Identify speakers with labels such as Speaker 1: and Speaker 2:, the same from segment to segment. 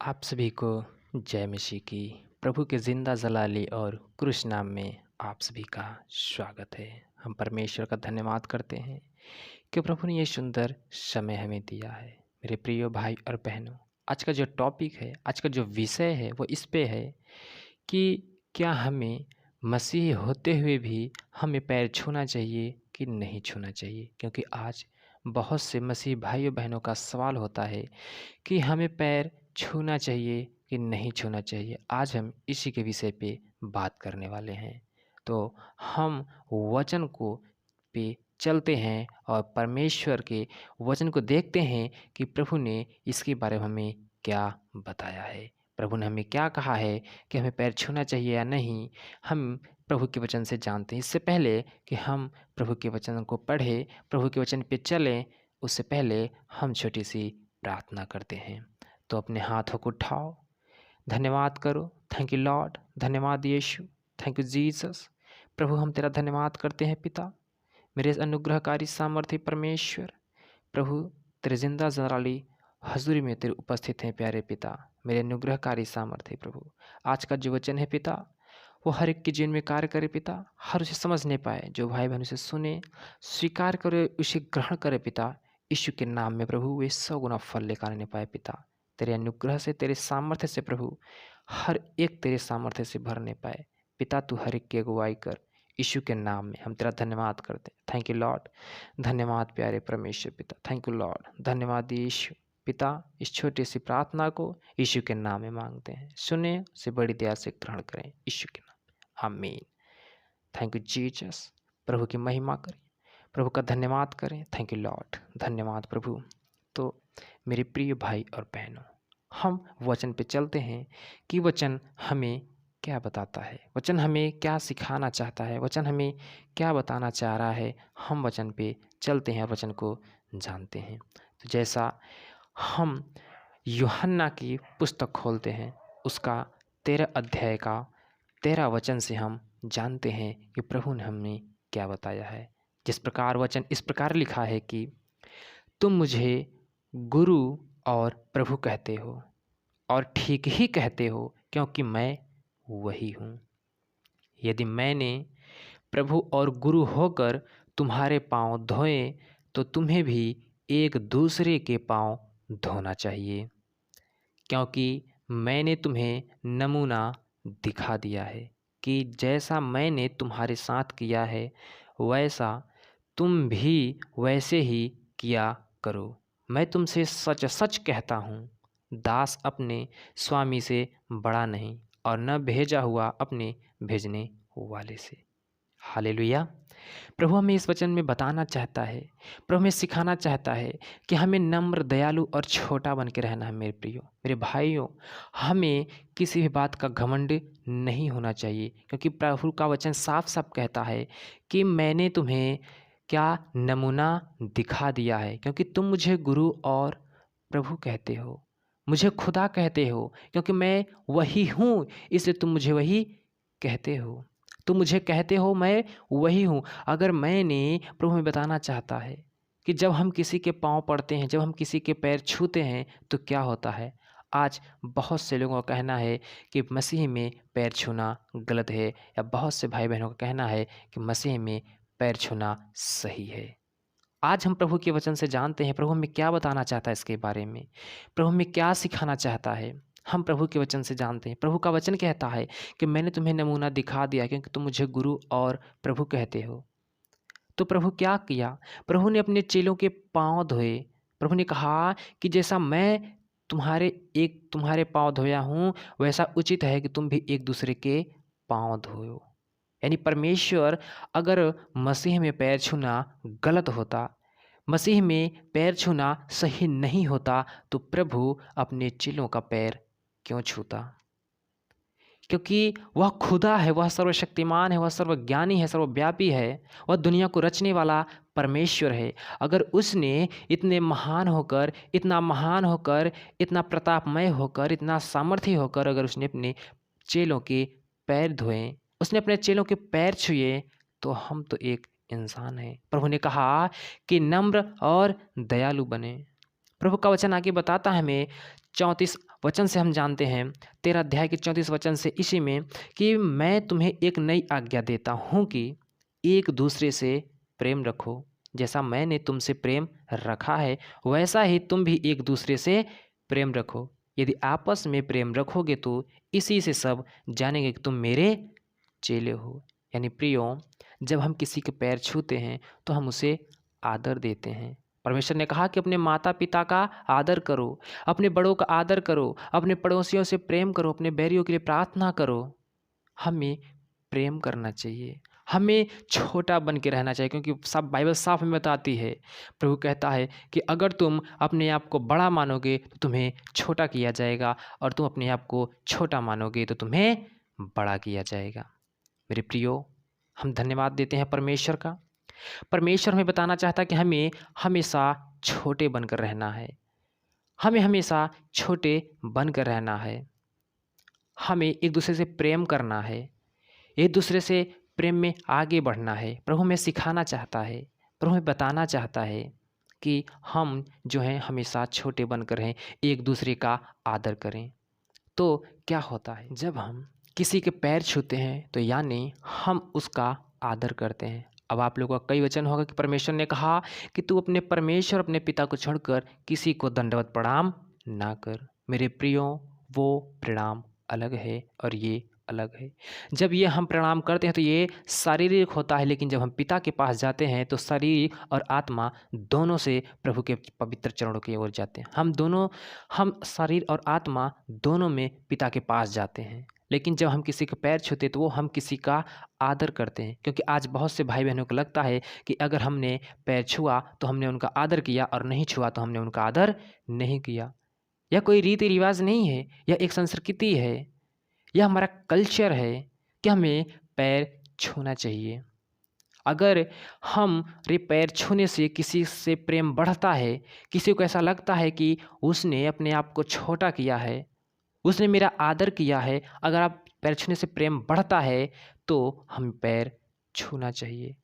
Speaker 1: आप सभी को जय मसीह की। प्रभु के ज़िंदा जलाली और क्रूस नाम में आप सभी का स्वागत है। हम परमेश्वर का धन्यवाद करते हैं कि प्रभु ने ये सुंदर समय हमें दिया है। मेरे प्रिय भाई और बहनों, आज का जो टॉपिक है, आज का जो विषय है वो इस पे है कि क्या हमें मसीह होते हुए भी हमें पैर छूना चाहिए कि नहीं छूना चाहिए। क्योंकि आज बहुत से मसीह भाइयों बहनों का सवाल होता है कि हमें पैर छूना चाहिए कि नहीं छूना चाहिए। आज हम इसी के विषय पे बात करने वाले हैं। तो हम वचन को पे चलते हैं और परमेश्वर के वचन को देखते हैं कि प्रभु ने इसके बारे में हमें क्या बताया है। प्रभु ने हमें क्या कहा है कि हमें पैर छूना चाहिए या नहीं, हम प्रभु के वचन से जानते हैं। इससे पहले कि हम प्रभु के वचन को पढ़ें, प्रभु के वचन पे चलें, उससे पहले हम छोटी सी प्रार्थना करते हैं। तो अपने हाथों को उठाओ, धन्यवाद करो। थैंक यू लॉर्ड, धन्यवाद यीशु, थैंक यू जीसस। प्रभु हम तेरा धन्यवाद करते हैं पिता, मेरे इस अनुग्रहकारी सामर्थ्य परमेश्वर। प्रभु तेरे जिंदा जलाली हजूरी में तेरे उपस्थित हैं प्यारे पिता, मेरे अनुग्रहकारी सामर्थ्य प्रभु। आज का जो वचन है पिता, वो हर एक के जीवन में कार्य करे पिता, हर उसे समझ नहीं पाए, जो भाई बहन उसे सुने, स्वीकार करे, उसे ग्रहण करे पिता। यीशु के नाम में प्रभु वे 100 गुना फल लेकर आने पाए पिता। तेरे अनुग्रह से, तेरे सामर्थ्य से प्रभु, हर एक तेरे सामर्थ्य से भरने पाए पिता। तू हर एक की अगुवाई कर, यीशु के नाम में हम तेरा धन्यवाद करते हैं। थैंक यू लॉर्ड, धन्यवाद प्यारे परमेश्वर पिता, थैंक यू लॉर्ड, धन्यवाद यीशु पिता। इस छोटी सी प्रार्थना को यीशु के नाम में मांगते हैं, सुने, से बड़ी दया से ग्रहण करें यीशु के नाम, आमीन। Thank you Jesus. प्रभु की महिमा करें, प्रभु का धन्यवाद करें। थैंक यू लॉर्ड, धन्यवाद प्रभु। तो मेरे प्रिय भाई और बहनों, हम वचन पे चलते हैं कि वचन हमें क्या बताता है, वचन हमें क्या सिखाना चाहता है, वचन हमें क्या बताना चाह रहा है। हम वचन पे चलते हैं, वचन को जानते हैं। तो जैसा हम यूहन्ना की पुस्तक खोलते हैं, उसका 13 अध्याय का 13 वचन से हम जानते हैं कि प्रभु ने हमें क्या बताया है। जिस प्रकार वचन इस प्रकार लिखा है कि तुम मुझे गुरु और प्रभु कहते हो, और ठीक ही कहते हो, क्योंकि मैं वही हूँ। यदि मैंने प्रभु और गुरु होकर तुम्हारे पांव धोए, तो तुम्हें भी एक दूसरे के पांव धोना चाहिए, क्योंकि मैंने तुम्हें नमूना दिखा दिया है कि जैसा मैंने तुम्हारे साथ किया है, वैसा तुम भी वैसे ही किया करो। मैं तुमसे सच सच कहता हूँ, दास अपने स्वामी से बड़ा नहीं, और न भेजा हुआ अपने भेजने वाले से। हालेलुया। प्रभु हमें इस वचन में बताना चाहता है, प्रभु हमें सिखाना चाहता है कि हमें नम्र, दयालु और छोटा बन के रहना है। मेरे प्रियो, मेरे भाइयों, हमें किसी भी बात का घमंड नहीं होना चाहिए, क्योंकि प्रभु का वचन साफ साफ कहता है कि मैंने तुम्हें क्या नमूना दिखा दिया है, क्योंकि तुम मुझे गुरु और प्रभु कहते हो, मुझे खुदा कहते हो, क्योंकि मैं वही हूँ, इसलिए तुम मुझे वही कहते हो। तुम मुझे कहते हो, मैं वही हूँ। अगर मैंने, प्रभु हमें बताना चाहता है कि जब हम किसी के पाँव पड़ते हैं, जब हम किसी के पैर छूते हैं, तो क्या होता है। आज बहुत से लोगों का कहना है कि मसीह में पैर छूना गलत है, या बहुत से भाई बहनों का कहना है कि मसीह में पैर छूना सही है। आज हम प्रभु के वचन से जानते हैं प्रभु हमें क्या बताना चाहता है इसके बारे में, प्रभु हमें क्या सिखाना चाहता है। हम प्रभु के वचन से जानते हैं। प्रभु का वचन कहता है कि मैंने तुम्हें नमूना दिखा दिया, क्योंकि तुम मुझे गुरु और प्रभु कहते हो। तो प्रभु क्या किया, प्रभु ने अपने चेलों के पाँव धोए। प्रभु ने कहा कि जैसा मैं तुम्हारे पाँव धोया हूँ, वैसा उचित है कि तुम भी एक दूसरे के पाँव धोयो। यानी परमेश्वर, अगर मसीह में पैर छूना गलत होता, मसीह में पैर छूना सही नहीं होता, तो प्रभु अपने चेलों का पैर क्यों छूता। क्योंकि वह खुदा है, वह सर्वशक्तिमान है, वह सर्वज्ञानी है, सर्वव्यापी है, वह दुनिया को रचने वाला परमेश्वर है। अगर उसने इतने महान होकर, इतना महान होकर, इतना प्रतापमय होकर, इतना सामर्थ्य होकर, अगर उसने अपने चेलों के पैर धोए, उसने अपने चेलों के पैर छुए, तो हम तो एक इंसान हैं। प्रभु ने कहा कि नम्र और दयालु बने। प्रभु का वचन आगे बताता है हमें 34 वचन से हम जानते हैं 13 अध्याय के 34 वचन से इसी में कि मैं तुम्हें एक नई आज्ञा देता हूँ कि एक दूसरे से प्रेम रखो। जैसा मैंने तुमसे प्रेम रखा है वैसा ही तुम भी एक दूसरे से प्रेम रखो। यदि आपस में प्रेम रखोगे तो इसी से सब जानेंगे कि तुम मेरे चेले हो। यानी प्रियो, जब हम किसी के पैर छूते हैं तो हम उसे आदर देते हैं। परमेश्वर ने कहा कि अपने माता पिता का आदर करो, अपने बड़ों का आदर करो, अपने पड़ोसियों से प्रेम करो, अपने बैरियों के लिए प्रार्थना करो। हमें प्रेम करना चाहिए, हमें छोटा बन के रहना चाहिए, क्योंकि सब बाइबल साफ में बताती है। प्रभु कहता है कि अगर तुम अपने आप को बड़ा मानोगे तो तुम्हें छोटा किया जाएगा, और तुम अपने आप को छोटा मानोगे तो तुम्हें बड़ा किया जाएगा। मेरे प्रियो, हम धन्यवाद देते हैं परमेश्वर का। परमेश्वर हमें बताना चाहता है कि हमें हमेशा छोटे बनकर रहना है, हमें हमेशा छोटे बनकर रहना है, हमें एक दूसरे से प्रेम करना है, एक दूसरे से प्रेम में आगे बढ़ना है। प्रभु हमें सिखाना चाहता है, प्रभु हमें बताना चाहता है कि हम जो हैं हमेशा छोटे बनकर रहें, एक दूसरे का आदर करें। तो क्या होता है जब हम किसी के पैर छूते हैं तो यानी हम उसका आदर करते हैं। अब आप लोगों का कई वचन होगा कि परमेश्वर ने कहा कि तू अपने परमेश्वर अपने पिता को छोड़कर किसी को दंडवत प्रणाम ना कर। मेरे प्रियो, वो प्रणाम अलग है और ये अलग है। जब ये हम प्रणाम करते हैं तो ये शारीरिक होता है, लेकिन जब हम पिता के पास जाते हैं तो शरीर और आत्मा दोनों से प्रभु के पवित्र चरणों की ओर जाते हैं। हम शरीर और आत्मा दोनों में पिता के पास जाते हैं। लेकिन जब हम किसी के पैर छूते तो वो हम किसी का आदर करते हैं, क्योंकि आज बहुत से भाई बहनों को लगता है कि अगर हमने पैर छुआ तो हमने उनका आदर किया और नहीं छुआ तो हमने उनका आदर नहीं किया। यह कोई रीति रिवाज नहीं है, यह एक संस्कृति है, यह हमारा कल्चर है कि हमें पैर छूना चाहिए। अगर हमारे पैर छूने से किसी से प्रेम बढ़ता है, किसी को ऐसा लगता है कि उसने अपने आप को छोटा किया है, उसने मेरा आदर किया है, अगर आप पैर छूने से प्रेम बढ़ता है तो हम पैर छूना चाहिए।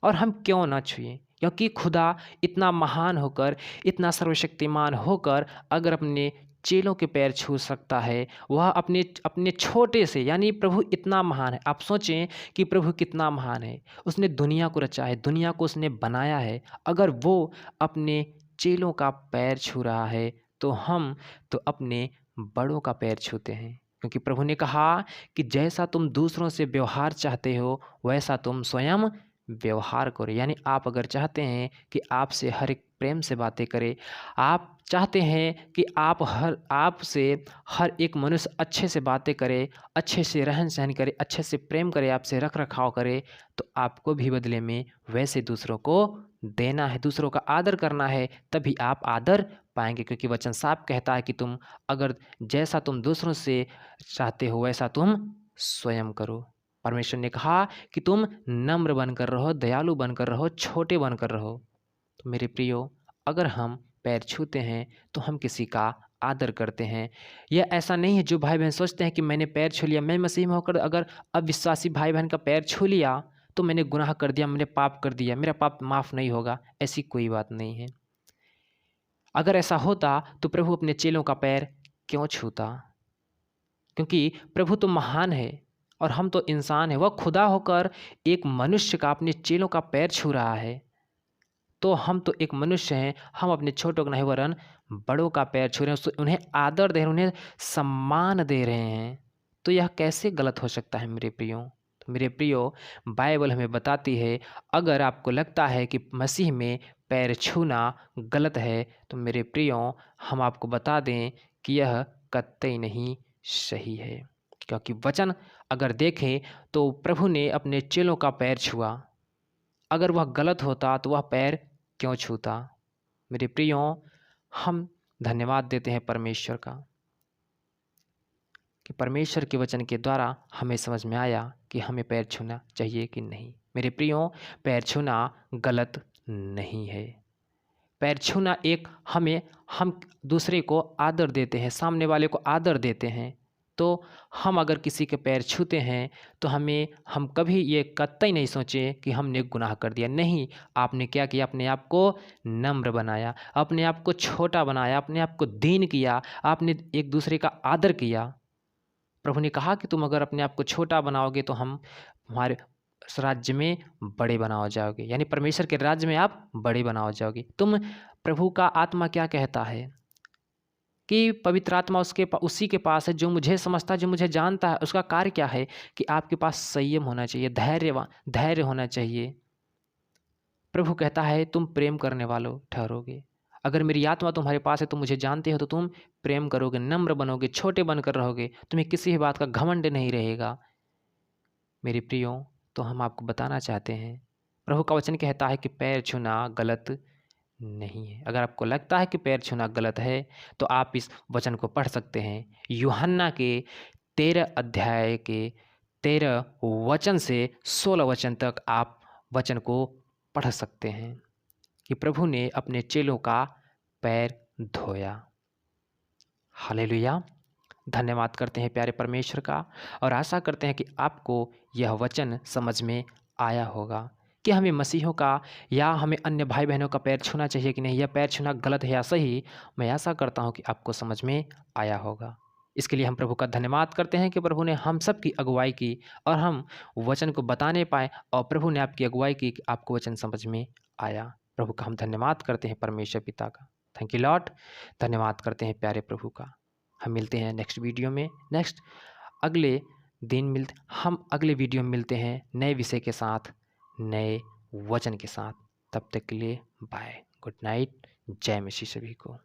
Speaker 1: और हम क्यों ना छुएं, क्योंकि खुदा इतना महान होकर, इतना सर्वशक्तिमान होकर अगर अपने चेलों के पैर छू सकता है, वह अपने अपने छोटे से, यानी प्रभु इतना महान है। आप सोचें कि प्रभु कितना महान है। उसने दुनिया को रचा है, दुनिया को उसने बनाया है। अगर वो अपने चेलों का पैर छू रहा है तो हम तो अपने बड़ों का पैर छूते हैं, क्योंकि प्रभु ने कहा कि जैसा तुम दूसरों से व्यवहार चाहते हो वैसा तुम स्वयं व्यवहार करो। यानी आप अगर चाहते हैं कि आपसे हर एक प्रेम से बातें करे, आप चाहते हैं कि आपसे हर एक मनुष्य अच्छे से बातें करे, अच्छे से रहन सहन करे, अच्छे से प्रेम करे, आपसे रख रखाव करे, तो आपको भी बदले में वैसे दूसरों को देना है, दूसरों का आदर करना है, तभी आप आदर पाएंगे। क्योंकि वचन साफ कहता है कि जैसा तुम दूसरों से चाहते हो वैसा तुम स्वयं करो। परमेश्वर ने कहा कि तुम नम्र बनकर रहो, दयालु बनकर रहो, छोटे बनकर रहो। तो मेरे प्रियो, अगर हम पैर छूते हैं तो हम किसी का आदर करते हैं। यह ऐसा नहीं है जो भाई बहन सोचते हैं कि मैंने पैर छू लिया, मैं मसीह में होकर अगर अविश्वासी भाई बहन का पैर छू लिया तो मैंने गुनाह कर दिया, मैंने पाप कर दिया, मेरा पाप माफ़ नहीं होगा। ऐसी कोई बात नहीं है। अगर ऐसा होता तो प्रभु अपने चेलों का पैर क्यों छूता? क्योंकि प्रभु तो महान है और हम तो इंसान हैं। वह खुदा होकर एक मनुष्य का, अपने चेलों का पैर छू रहा है, तो हम तो एक मनुष्य हैं, हम अपने छोटों का नहीं वरन बड़ों का पैर छू रहे हैं, उन्हें आदर दे रहे हैं, उन्हें सम्मान दे रहे हैं। तो यह कैसे गलत हो सकता है मेरे प्रियो? तो मेरे प्रियो, बाइबल हमें बताती है, अगर आपको लगता है कि मसीह में पैर छूना गलत है तो मेरे प्रियो, हम आपको बता दें कि यह कतई नहीं सही है। क्योंकि वचन अगर देखें तो प्रभु ने अपने चेलों का पैर छुआ। अगर वह गलत होता तो वह पैर क्यों छूता? मेरे प्रियो, हम धन्यवाद देते हैं परमेश्वर का कि परमेश्वर के वचन के द्वारा हमें समझ में आया कि हमें पैर छूना चाहिए कि नहीं। मेरे प्रियो, पैर छूना गलत नहीं है। पैर छूना हम दूसरे को आदर देते हैं, सामने वाले को आदर देते हैं, तो हम अगर किसी के पैर छूते हैं तो हम कभी ये कतई नहीं सोचें कि हमने गुनाह कर दिया। नहीं, आपने क्या किया? अपने आप को नम्र बनाया, अपने आप को छोटा बनाया, अपने आप को दीन किया, आपने एक दूसरे का आदर किया। प्रभु ने कहा कि तुम अगर अपने आप को छोटा बनाओगे तो हम हमारे इस राज्य में बड़े बनाओ जाओगे, यानी परमेश्वर के राज्य में आप बड़े बनाओ जाओगे। प्रभु का आत्मा क्या कहता है कि पवित्र आत्मा उसी के पास है जो मुझे समझता है, जो मुझे जानता है। उसका कार्य क्या है कि आपके पास संयम होना चाहिए, धैर्य होना चाहिए। प्रभु कहता है तुम प्रेम करने वालों ठहरोगे। अगर मेरी आत्मा तुम्हारे पास है, तुम मुझे जानते हो, तो तुम प्रेम करोगे, नम्र बनोगे, छोटे बनकर रहोगे, तुम्हें किसी भी बात का घमंड नहीं रहेगा। मेरे प्रियो, तो हम आपको बताना चाहते हैं, प्रभु का वचन कहता है कि पैर छूना गलत नहीं है। अगर आपको लगता है कि पैर छूना गलत है तो आप इस वचन को पढ़ सकते हैं। यूहन्ना के 13 अध्याय के 13 वचन से 16 वचन तक आप वचन को पढ़ सकते हैं कि प्रभु ने अपने चेलों का पैर धोया। हालेलुया! धन्यवाद करते हैं प्यारे परमेश्वर का, और आशा करते हैं कि आपको यह वचन समझ में आया होगा कि हमें मसीहों का या हमें अन्य भाई बहनों का पैर छूना चाहिए कि नहीं, यह पैर छूना गलत है या सही। मैं आशा करता हूं कि आपको समझ में आया होगा। इसके लिए हम प्रभु का धन्यवाद करते हैं कि प्रभु ने हम सब की अगुवाई की और हम वचन को बताने पाए, और प्रभु ने आपकी अगुवाई की कि आपको वचन समझ में आया। प्रभु का हम धन्यवाद करते हैं, परमेश्वर पिता का। Thank you Lord. धन्यवाद करते हैं प्यारे प्रभु का। हम मिलते हैं नेक्स्ट वीडियो में, हम अगले वीडियो में मिलते हैं नए विषय के साथ, नए वचन के साथ। तब तक के लिए बाय, गुड नाइट, जय मसीह सभी को।